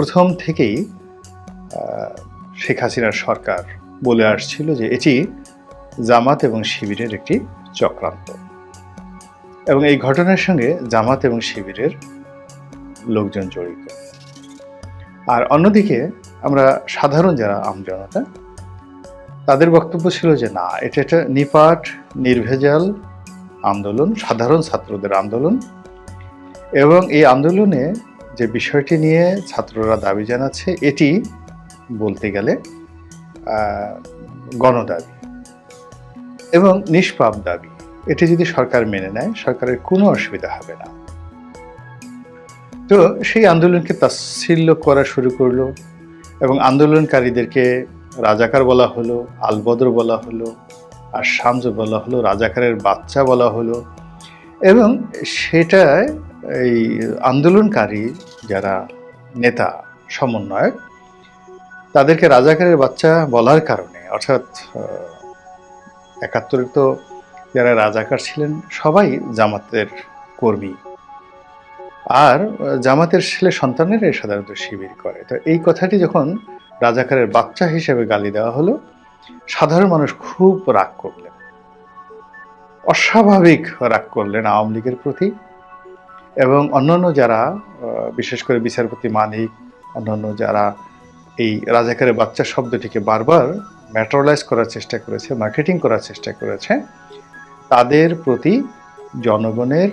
প্রথম থেকেই শেখ হাসিনার সরকার বলে আসছিল যে এটি জামাত এবং শিবিরের একটি চক্রান্ত, এবং এই ঘটনার সঙ্গে জামাত এবং শিবিরের লোকজন জড়িত। আর অন্যদিকে আমরা সাধারণ যারা আমজনতা, তাদের বক্তব্য ছিল যে না, এটা একটা নিপাট নির্ভেজাল আন্দোলন, সাধারণ ছাত্রদের আন্দোলন, এবং এই আন্দোলনে যে বিষয়টি নিয়ে ছাত্ররা দাবি জানাচ্ছে এটি বলতে গেলে গণদাবি এবং নিষ্পাপ দাবি। এটি যদি সরকার মেনে নেয় সরকারের কোনো অসুবিধা হবে না। তো সেই আন্দোলনকে তাচ্ছিল্য করা শুরু করলো এবং আন্দোলনকারীদেরকে রাজাকার বলা হলো, আলবদর বলা হলো, আর শামস বলা হলো, রাজাকারের বাচ্চা বলা হলো, এবং সেটায় এই আন্দোলনকারী যারা নেতা সমন্বয়ক তাদেরকে রাজাকারের বাচ্চা বলার কারণে, অর্থাৎ ৭১ তো যারা রাজাকার ছিলেন সবাই জামাতের কর্মী, আর জামাতের ছেলে সন্তানেরা সাধারণত শিবির করে। তো এই কথাটি যখন রাজাকারের বাচ্চা হিসেবে গালি দেওয়া হলো, সাধারণ মানুষ খুব রাগ করলেন, অস্বাভাবিক রাগ করলেন আওয়ামী লীগের প্রতি। এবং অন্যান্য যারা, বিশেষ করে বিচারপতি মানিক, অন্যান্য যারা এই রাজাকারের বাচ্চা শব্দটিকে বারবার ম্যাটারালাইজ করার চেষ্টা করেছে, মার্কেটিং করার চেষ্টা করেছে, তাদের প্রতি জনগণের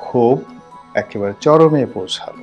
ক্ষোভ একেবারে চরমে পৌঁছালো।